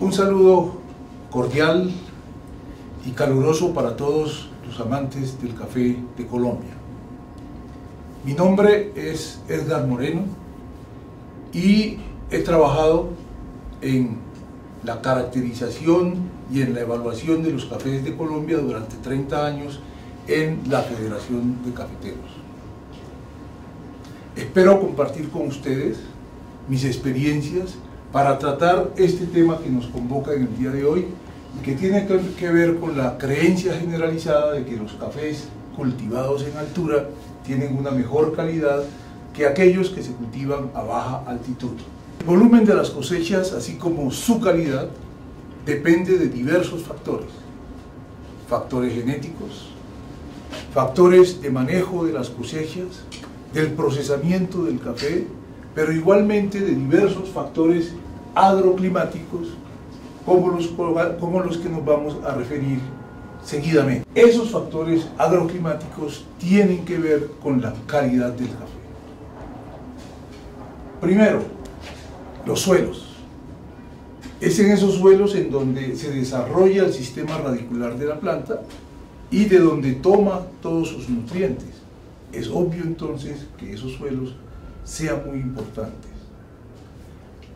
Un saludo cordial y caluroso para todos los amantes del café de Colombia. Mi nombre es Edgar Moreno y he trabajado en la caracterización y en la evaluación de los cafés de Colombia durante 30 años en la Federación de Cafeteros. Espero compartir con ustedes mis experiencias para tratar este tema que nos convoca en el día de hoy y que tiene que ver con la creencia generalizada de que los cafés cultivados en altura tienen una mejor calidad que aquellos que se cultivan a baja altitud. El volumen de las cosechas, así como su calidad, depende de diversos factores. Factores genéticos, factores de manejo de las cosechas, del procesamiento del café, pero igualmente de diversos factores agroclimáticos como los que nos vamos a referir seguidamente. Esos factores agroclimáticos tienen que ver con la calidad del café. Primero, los suelos. Es en esos suelos en donde se desarrolla el sistema radicular de la planta y de donde toma todos sus nutrientes. Es obvio entonces que esos suelos sean muy importantes.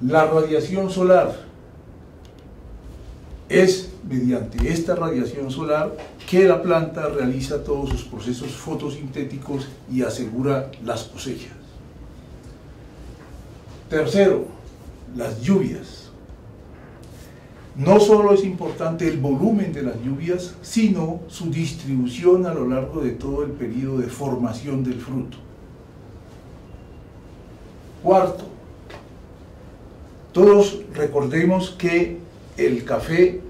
La radiación solar. Es mediante esta radiación solar que la planta realiza todos sus procesos fotosintéticos y asegura las cosechas. Tercero, las lluvias. No solo es importante el volumen de las lluvias, sino su distribución a lo largo de todo el periodo de formación del fruto. Cuarto, todos recordemos que el café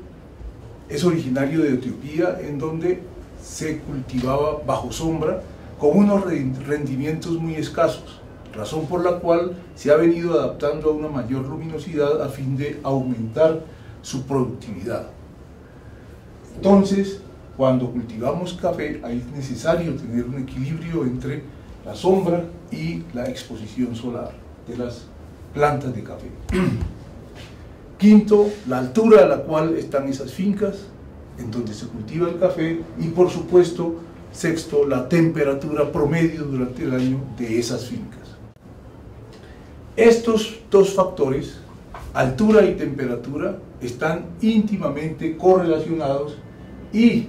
es originario de Etiopía, en donde se cultivaba bajo sombra con unos rendimientos muy escasos, razón por la cual se ha venido adaptando a una mayor luminosidad a fin de aumentar su productividad. Entonces, cuando cultivamos café, es necesario tener un equilibrio entre la sombra y la exposición solar de las plantas de café. Quinto, la altura a la cual están esas fincas en donde se cultiva el café y, por supuesto, sexto, la temperatura promedio durante el año de esas fincas. Estos dos factores, altura y temperatura, están íntimamente correlacionados y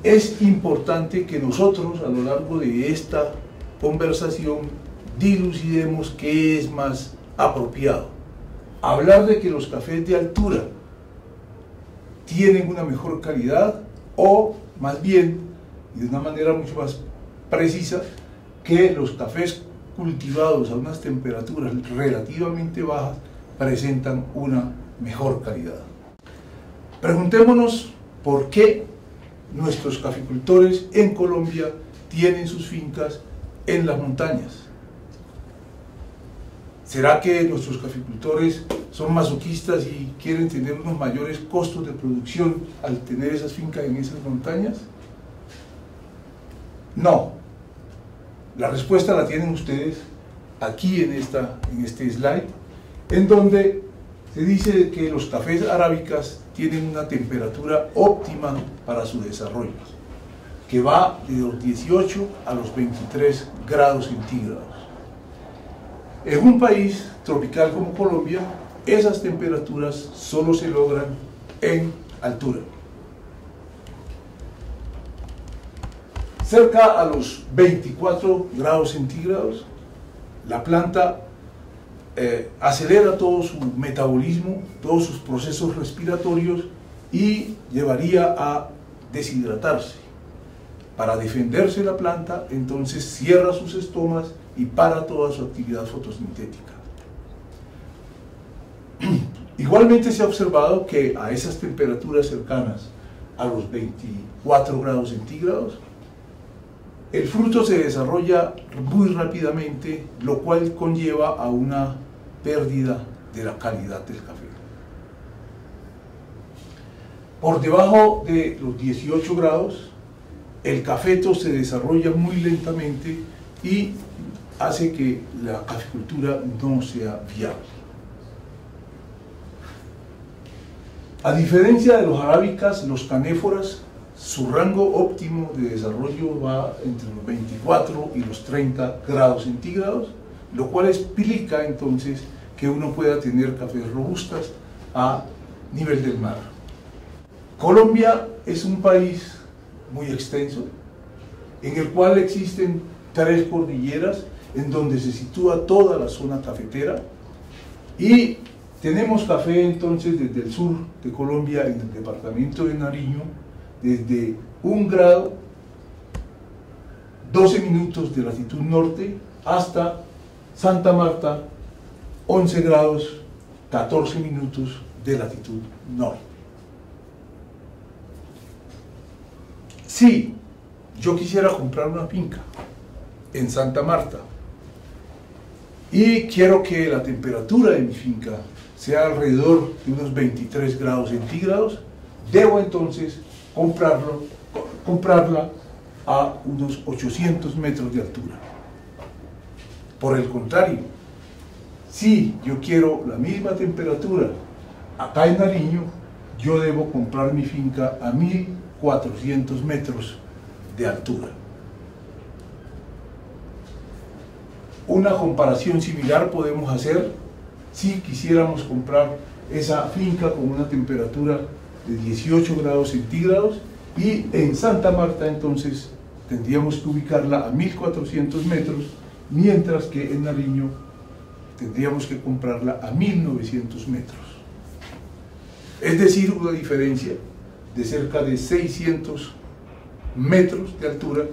es importante que nosotros a lo largo de esta conversación dilucidemos qué es más apropiado. Hablar de que los cafés de altura tienen una mejor calidad o más bien, y de una manera mucho más precisa, que los cafés cultivados a unas temperaturas relativamente bajas presentan una mejor calidad. Preguntémonos por qué nuestros caficultores en Colombia tienen sus fincas en las montañas. ¿Será que nuestros caficultores son masoquistas y quieren tener unos mayores costos de producción al tener esas fincas en esas montañas? No. La respuesta la tienen ustedes aquí en este slide, en donde se dice que los cafés arábicas tienen una temperatura óptima para su desarrollo, que va de los 18 a los 23 grados centígrados. En un país tropical como Colombia, esas temperaturas solo se logran en altura. Cerca a los 24 grados centígrados, la planta acelera todo su metabolismo, todos sus procesos respiratorios y llevaría a deshidratarse. Para defenderse la planta, entonces cierra sus estomas y para toda su actividad fotosintética. Igualmente se ha observado que a esas temperaturas cercanas a los 24 grados centígrados, el fruto se desarrolla muy rápidamente, lo cual conlleva a una pérdida de la calidad del café. Por debajo de los 18 grados, el cafeto se desarrolla muy lentamente y hace que la caficultura no sea viable. A diferencia de los arábicas, los canéforas, su rango óptimo de desarrollo va entre los 24 y los 30 grados centígrados, lo cual explica entonces que uno pueda tener cafés robustas a nivel del mar. Colombia es un país muy extenso, en el cual existen 3 cordilleras, en donde se sitúa toda la zona cafetera, y tenemos café entonces desde el sur de Colombia, en el departamento de Nariño, desde 1 grado 12 minutos de latitud norte hasta Santa Marta, 11 grados 14 minutos de latitud norte. Si yo quisiera comprar una finca en Santa Marta y quiero que la temperatura de mi finca sea alrededor de unos 23 grados centígrados, debo entonces comprarla a unos 800 metros de altura. Por el contrario, si yo quiero la misma temperatura acá en Nariño, yo debo comprar mi finca a 1400 metros de altura. Una comparación similar podemos hacer si quisiéramos comprar esa finca con una temperatura de 18 grados centígrados, y en Santa Marta entonces tendríamos que ubicarla a 1400 metros, mientras que en Nariño tendríamos que comprarla a 1900 metros. Es decir, una diferencia de cerca de 600 metros de altura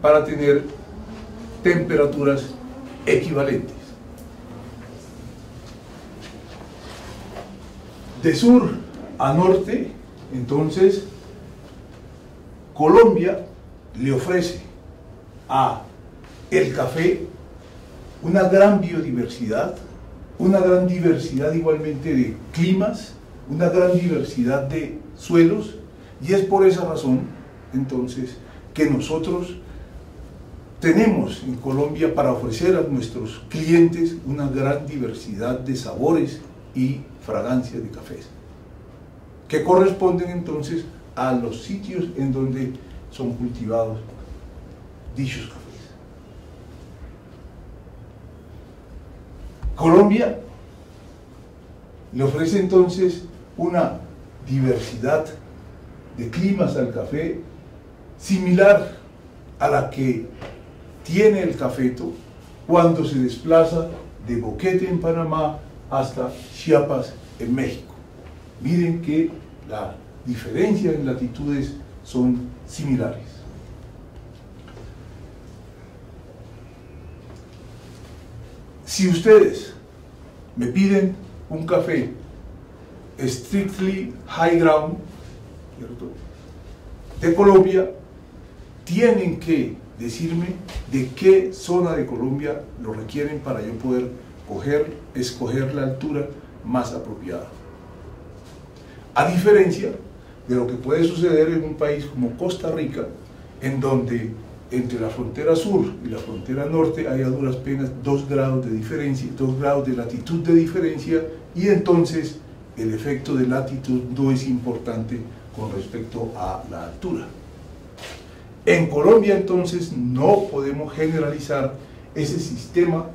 para tener temperaturas equivalentes. De sur a norte, entonces, Colombia le ofrece a el café una gran biodiversidad, una gran diversidad igualmente de climas, una gran diversidad de suelos, y es por esa razón entonces que nosotros tenemos en Colombia para ofrecer a nuestros clientes una gran diversidad de sabores y fragancias de cafés, que corresponden entonces a los sitios en donde son cultivados dichos cafés. Colombia le ofrece entonces una diversidad de climas al café similar a la que tiene el cafeto cuando se desplaza de Boquete en Panamá hasta Chiapas en México. Miren que la diferencia en latitudes son similares. Si ustedes me piden un café strictly high ground, ¿cierto?, de Colombia, tienen que decirme de qué zona de Colombia lo requieren para yo poder escoger la altura más apropiada. A diferencia de lo que puede suceder en un país como Costa Rica, en donde entre la frontera sur y la frontera norte hay a duras penas 2 grados de diferencia, 2 grados de latitud de diferencia, y entonces el efecto de latitud no es importante con respecto a la altura. En Colombia entonces no podemos generalizar ese sistema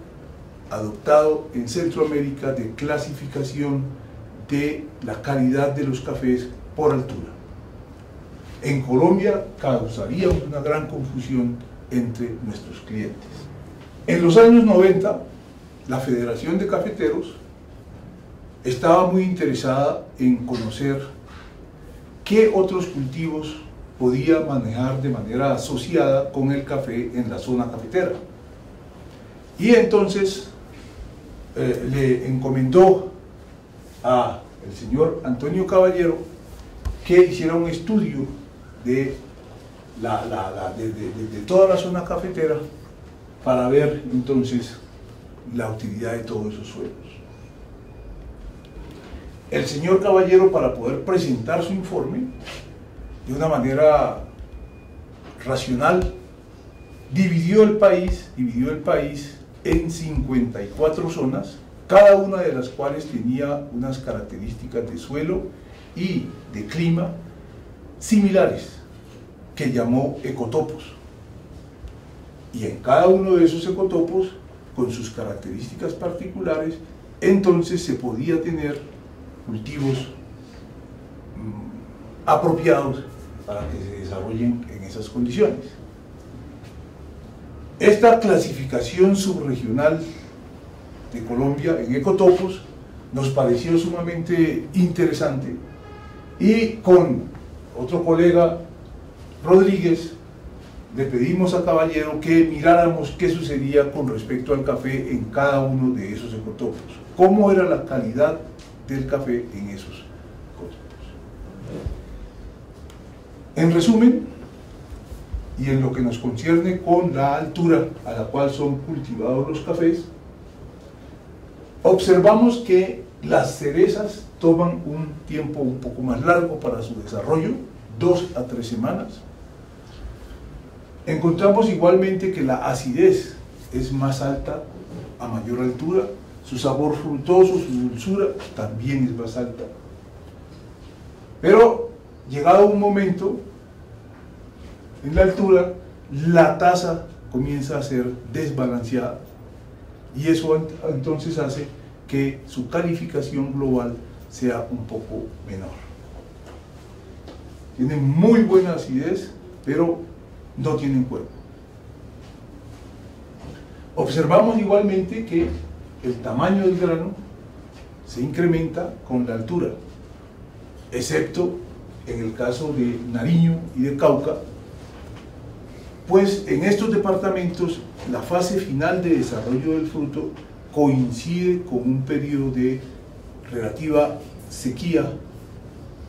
adoptado en Centroamérica de clasificación de la calidad de los cafés por altura. En Colombia causaría una gran confusión entre nuestros clientes. En los años 90, la Federación de Cafeteros estaba muy interesada en conocer qué otros cultivos podía manejar de manera asociada con el café en la zona cafetera. Y entonces le encomendó al señor Antonio Caballero que hiciera un estudio de toda la zona cafetera para ver entonces la utilidad de todos esos suelos. El señor Caballero, para poder presentar su informe de una manera racional, dividió el país en 54 zonas, cada una de las cuales tenía unas características de suelo y de clima similares, que llamó ecotopos. Y en cada uno de esos ecotopos, con sus características particulares, entonces se podía tener cultivos apropiados para que se desarrollen en esas condiciones. Esta clasificación subregional de Colombia en ecotopos nos pareció sumamente interesante, y con otro colega, Rodríguez, le pedimos a Caballero que miráramos qué sucedía con respecto al café en cada uno de esos ecotopos, cómo era la calidad del café en esos ecotopos. En resumen, y en lo que nos concierne con la altura a la cual son cultivados los cafés, observamos que las cerezas toman un tiempo un poco más largo para su desarrollo, 2 a 3 semanas. Encontramos igualmente que la acidez es más alta a mayor altura, su sabor frutoso, su dulzura también es más alta. Pero llegado un momento en la altura, la tasa comienza a ser desbalanceada, y eso entonces hace que su calificación global sea un poco menor. Tienen muy buena acidez, pero no tienen cuerpo. Observamos igualmente que el tamaño del grano se incrementa con la altura, excepto en el caso de Nariño y de Cauca, pues en estos departamentos la fase final de desarrollo del fruto coincide con un periodo de relativa sequía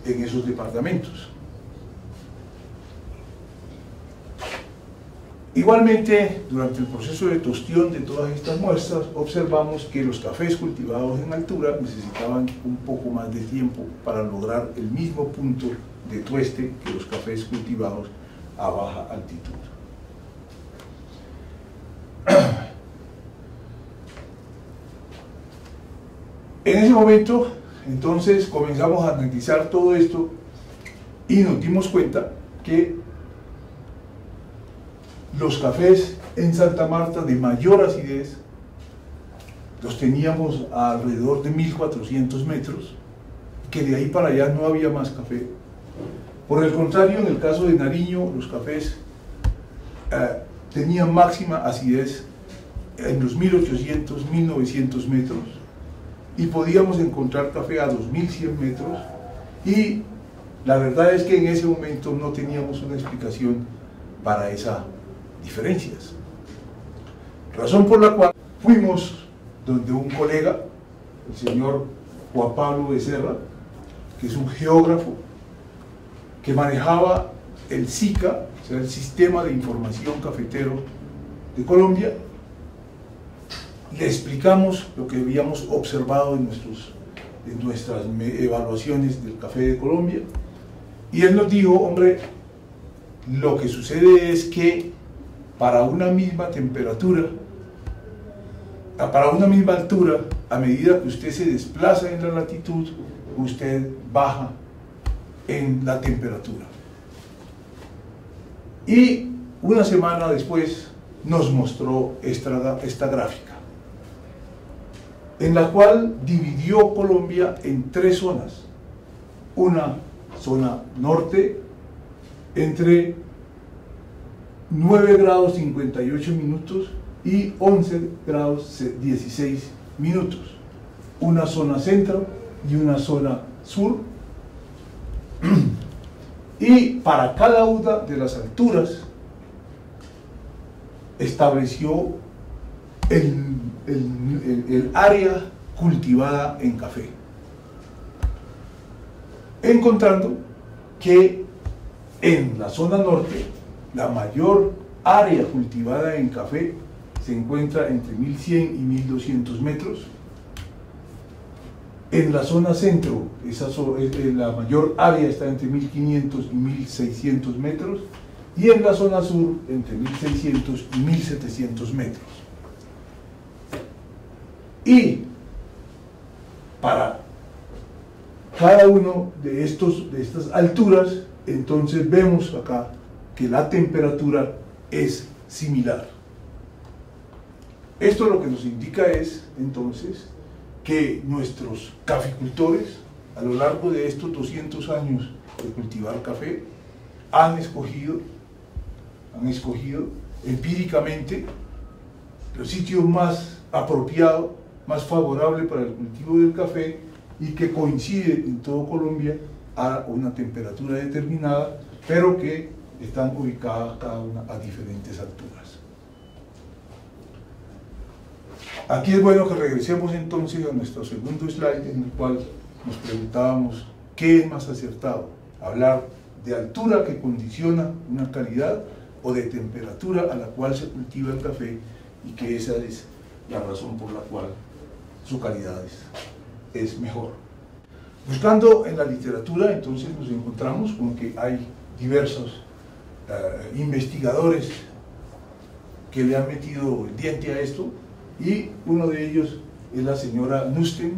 en esos departamentos. Igualmente, durante el proceso de tostión de todas estas muestras, observamos que los cafés cultivados en altura necesitaban un poco más de tiempo para lograr el mismo punto de tueste que los cafés cultivados a baja altitud. En ese momento, entonces, comenzamos a analizar todo esto y nos dimos cuenta que los cafés en Santa Marta de mayor acidez los teníamos a alrededor de 1400 metros, que de ahí para allá no había más café. Por el contrario, en el caso de Nariño, los cafés tenían máxima acidez en los 1800, 1900 metros, y podíamos encontrar café a 2100 metros, y la verdad es que en ese momento no teníamos una explicación para esas diferencias. Razón por la cual fuimos donde un colega, el señor Juan Pablo Becerra, que es un geógrafo que manejaba el SICA, o sea, el Sistema de Información Cafetero de Colombia. Le explicamos lo que habíamos observado en nuestras evaluaciones del café de Colombia, y él nos dijo: hombre, lo que sucede es que para una misma temperatura, para una misma altura, a medida que usted se desplaza en la latitud, usted baja en la temperatura. Y una semana después nos mostró esta gráfica, en la cual dividió Colombia en 3 zonas. Una zona norte entre 9 grados 58 minutos y 11 grados 16 minutos. Una zona centro y una zona sur. Y para cada una de las alturas estableció el área cultivada en café, encontrando que en la zona norte la mayor área cultivada en café se encuentra entre 1100 y 1200 metros. En la zona centro, la mayor área está entre 1500 y 1600 metros, y en la zona sur entre 1600 y 1700 metros. Y para cada uno de estas alturas, entonces vemos acá que la temperatura es similar. Esto lo que nos indica es, entonces, que nuestros caficultores, a lo largo de estos 200 años de cultivar café, han escogido empíricamente los sitios más apropiados, más favorables para el cultivo del café y que coincide en todo Colombia a una temperatura determinada, pero que están ubicadas cada una a diferentes alturas. Aquí es bueno que regresemos entonces a nuestro segundo slide, en el cual nos preguntábamos qué es más acertado, hablar de altura que condiciona una calidad o de temperatura a la cual se cultiva el café, y que esa es la razón por la cual su calidad es mejor. Buscando en la literatura, entonces nos encontramos con que hay diversos investigadores que le han metido el diente a esto, y uno de ellos es la señora Nusten,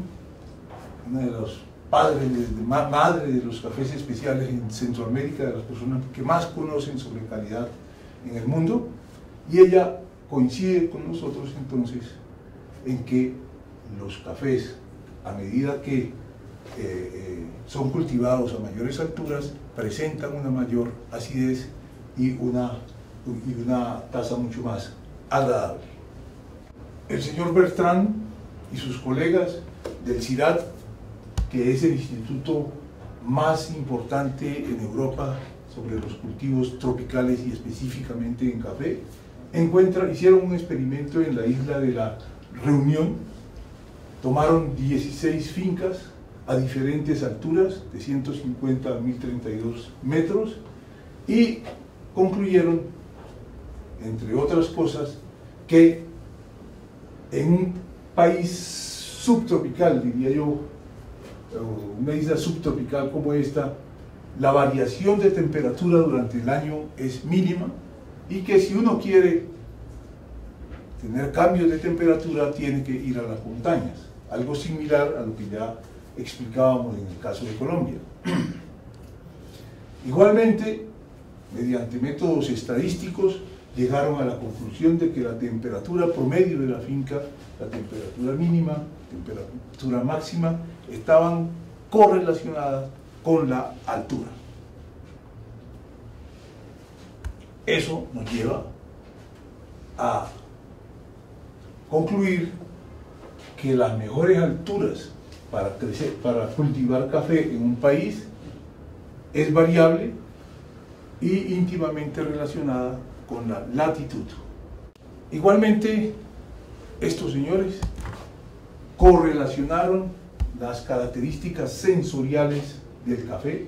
una de los madre de los cafés especiales en Centroamérica, de las personas que más conocen sobre calidad en el mundo, y ella coincide con nosotros entonces en que los cafés, a medida que son cultivados a mayores alturas, presentan una mayor acidez y una tasa mucho más agradable. El señor Bertrand y sus colegas del CIRAD, que es el instituto más importante en Europa sobre los cultivos tropicales y específicamente en café, hicieron un experimento en la isla de la Reunión. Tomaron 16 fincas a diferentes alturas, de 150 a 1032 metros, y concluyeron, entre otras cosas, que en un país subtropical, diría yo, una isla subtropical como esta, la variación de temperatura durante el año es mínima, y que si uno quiere tener cambios de temperatura tiene que ir a las montañas, algo similar a lo que ya explicábamos en el caso de Colombia. Igualmente, mediante métodos estadísticos, llegaron a la conclusión de que la temperatura promedio de la finca, la temperatura mínima, temperatura máxima, estaban correlacionadas con la altura. Eso nos lleva a concluir que las mejores alturas para cultivar café en un país es variable y íntimamente relacionada con la latitud. Igualmente, estos señores correlacionaron las características sensoriales del café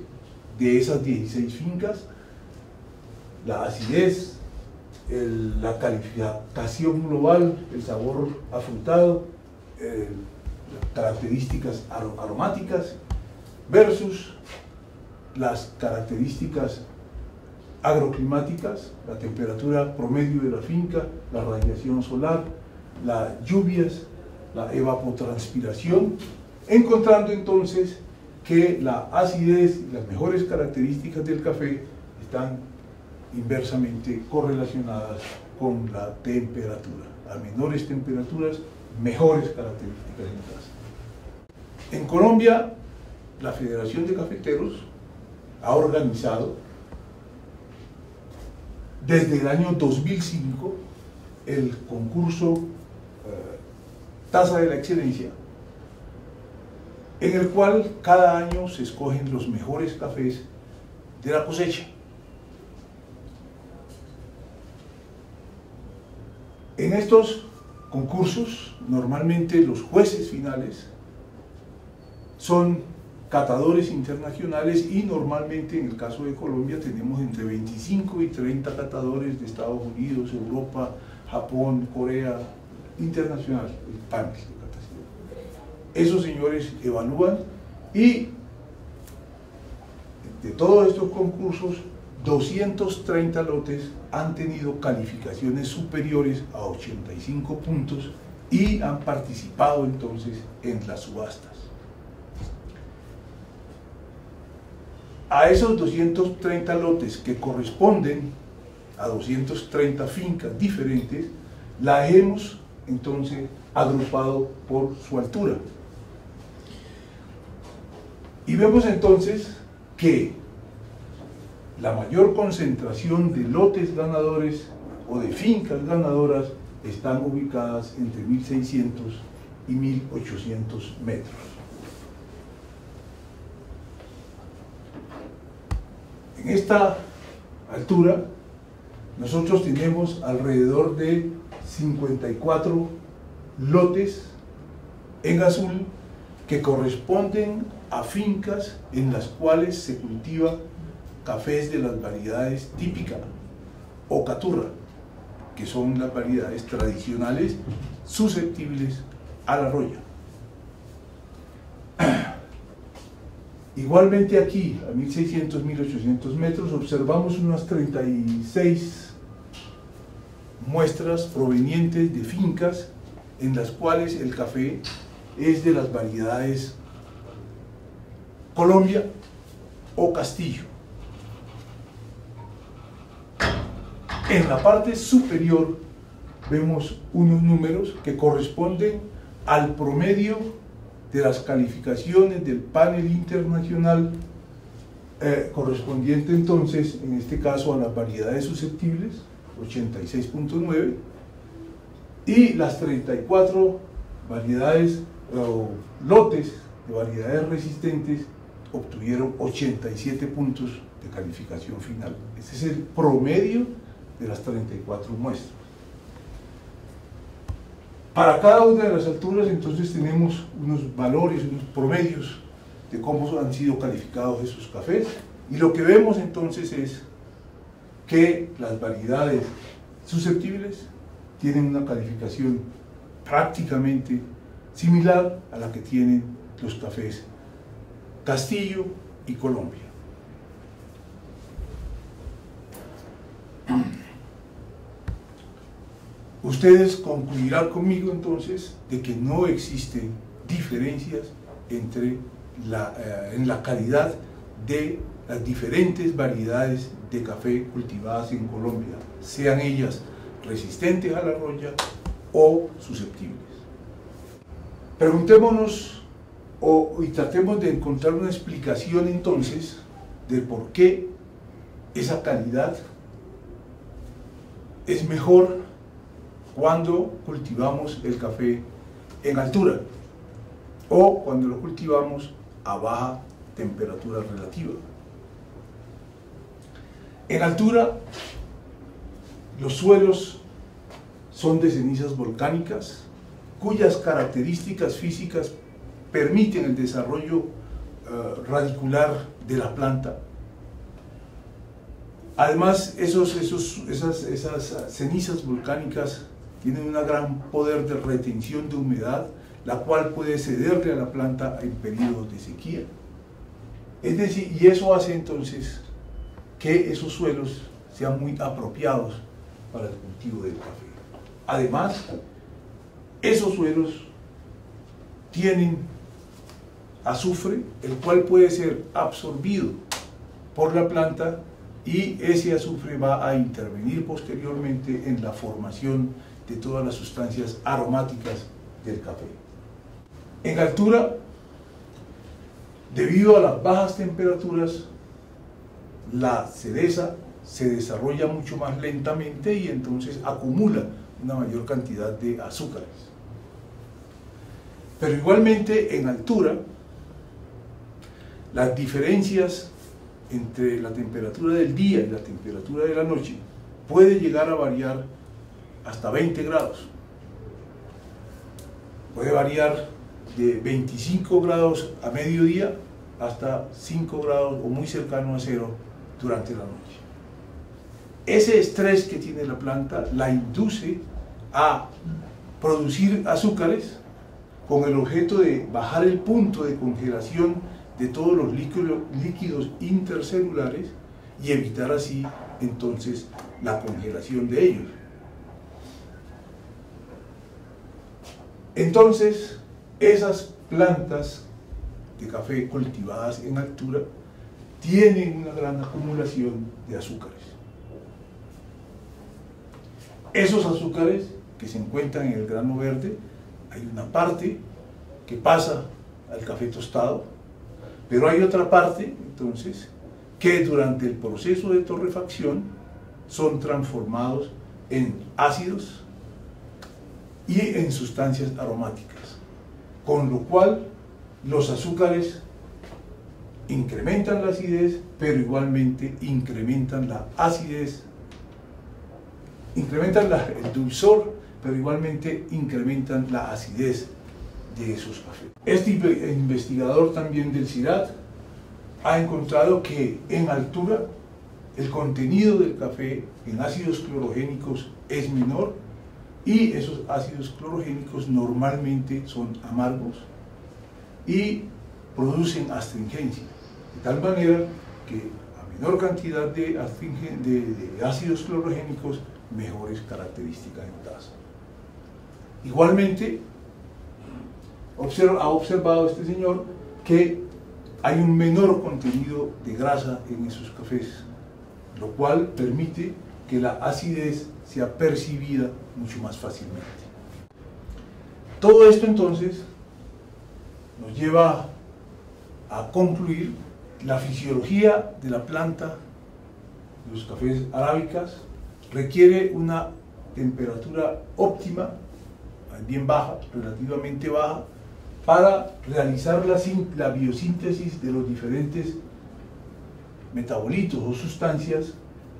de esas 16 fincas, la acidez, la calificación global, el sabor afrutado, las características aromáticas versus las características agroclimáticas, la temperatura promedio de la finca, la radiación solar, las lluvias, la evapotranspiración, encontrando entonces que la acidez y las mejores características del café están inversamente correlacionadas con la temperatura. A menores temperaturas, mejores características en taza. En Colombia, la Federación de Cafeteros ha organizado desde el año 2005 el concurso Taza de la Excelencia, en el cual cada año se escogen los mejores cafés de la cosecha. En estos concursos, normalmente los jueces finales son catadores internacionales, y normalmente en el caso de Colombia tenemos entre 25 y 30 catadores de Estados Unidos, Europa, Japón, Corea, internacional, el panel de catación. Esos señores evalúan, y de todos estos concursos 230 lotes han tenido calificaciones superiores a 85 puntos y han participado entonces en las subastas. a esos 230 lotes que corresponden a 230 fincas diferentes, la hemos entonces agrupado por su altura. Y vemos entonces que la mayor concentración de lotes ganadores o de fincas ganadoras están ubicadas entre 1600 y 1800 metros. En esta altura nosotros tenemos alrededor de 54 lotes en azul que corresponden a fincas en las cuales se cultiva cafés de las variedades típica o caturra, que son las variedades tradicionales susceptibles a la roya. Igualmente aquí, a 1600, 1800 metros, observamos unas 36 muestras provenientes de fincas en las cuales el café es de las variedades Colombia o Castillo. En la parte superior vemos unos números que corresponden al promedio de las calificaciones del panel internacional correspondiente entonces, en este caso, a las variedades susceptibles, 86.9, y las 34 variedades o lotes de variedades resistentes obtuvieron 87 puntos de calificación final. Este es el promedio de las 34 muestras. Para cada una de las alturas entonces tenemos unos valores, unos promedios de cómo han sido calificados esos cafés, y lo que vemos entonces es que las variedades susceptibles tienen una calificación prácticamente similar a la que tienen los cafés Castillo y Colombia. Ustedes concluirán conmigo entonces de que no existen diferencias entre en la calidad de las diferentes variedades de café cultivadas en Colombia, sean ellas resistentes a la roya o susceptibles. Preguntémonos y tratemos de encontrar una explicación entonces de por qué esa calidad es mejor cuando cultivamos el café en altura o cuando lo cultivamos a baja temperatura relativa. En altura, los suelos son de cenizas volcánicas, cuyas características físicas permiten el desarrollo radicular de la planta. Además, esas cenizas volcánicas tienen un gran poder de retención de humedad, la cual puede cederle a la planta en periodos de sequía. Es decir, y eso hace entonces que esos suelos sean muy apropiados para el cultivo del café. Además, esos suelos tienen azufre, el cual puede ser absorbido por la planta, y ese azufre va a intervenir posteriormente en la formación de todas las sustancias aromáticas del café. En altura, debido a las bajas temperaturas, la cereza se desarrolla mucho más lentamente y entonces acumula una mayor cantidad de azúcares. Pero igualmente en altura, las diferencias entre la temperatura del día y la temperatura de la noche puede llegar a variar hasta 20 grados. Puede variar de 25 grados a mediodía hasta 5 grados o muy cercano a cero durante la noche. Ese estrés que tiene la planta la induce a producir azúcares con el objeto de bajar el punto de congelación de todos los líquidos intercelulares y evitar así entonces la congelación de ellos. Entonces, esas plantas de café cultivadas en altura tienen una gran acumulación de azúcares. Esos azúcares que se encuentran en el grano verde, hay una parte que pasa al café tostado, pero hay otra parte, entonces, que durante el proceso de torrefacción son transformados en ácidos y en sustancias aromáticas, con lo cual los azúcares incrementan la acidez, pero igualmente incrementan la acidez, incrementan el dulzor, pero igualmente incrementan la acidez de esos cafés. Este investigador también del CIRAD ha encontrado que en altura el contenido del café en ácidos clorogénicos es menor, y esos ácidos clorogénicos normalmente son amargos y producen astringencia, de tal manera que a menor cantidad de ácidos clorogénicos, mejores características en taza. Igualmente, ha observado este señor que hay un menor contenido de grasa en esos cafés, lo cual permite que la acidez sea percibida mucho más fácilmente. Todo esto entonces nos lleva a concluir la fisiología de la planta de los cafés arábicas requiere una temperatura óptima, bien baja, relativamente baja, para realizar la biosíntesis de los diferentes metabolitos o sustancias,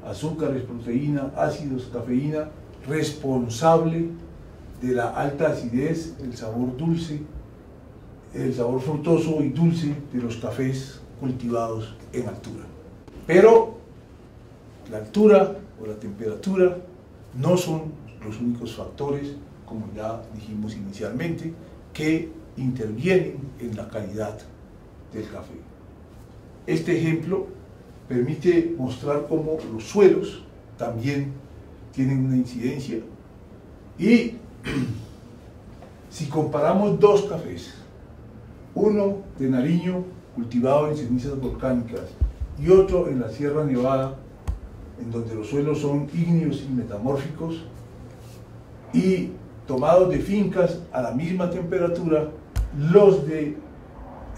azúcares, proteína, ácidos, cafeína, responsable de la alta acidez, el sabor dulce, el sabor frutoso y dulce de los cafés cultivados en altura. Pero la altura o la temperatura no son los únicos factores, como ya dijimos inicialmente, que intervienen en la calidad del café. Este ejemplo permite mostrar cómo los suelos también tienen una incidencia, y si comparamos dos cafés, uno de Nariño cultivado en cenizas volcánicas y otro en la Sierra Nevada, en donde los suelos son ígneos y metamórficos, y tomados de fincas a la misma temperatura, los de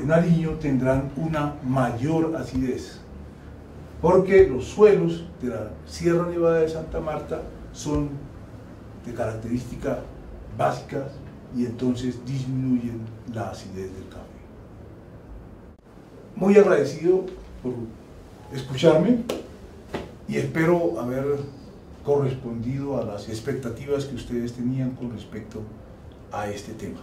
Nariño tendrán una mayor acidez, porque los suelos de la Sierra Nevada de Santa Marta son de características básicas y entonces disminuyen la acidez del café. Muy agradecido por escucharme y espero haber correspondido a las expectativas que ustedes tenían con respecto a este tema.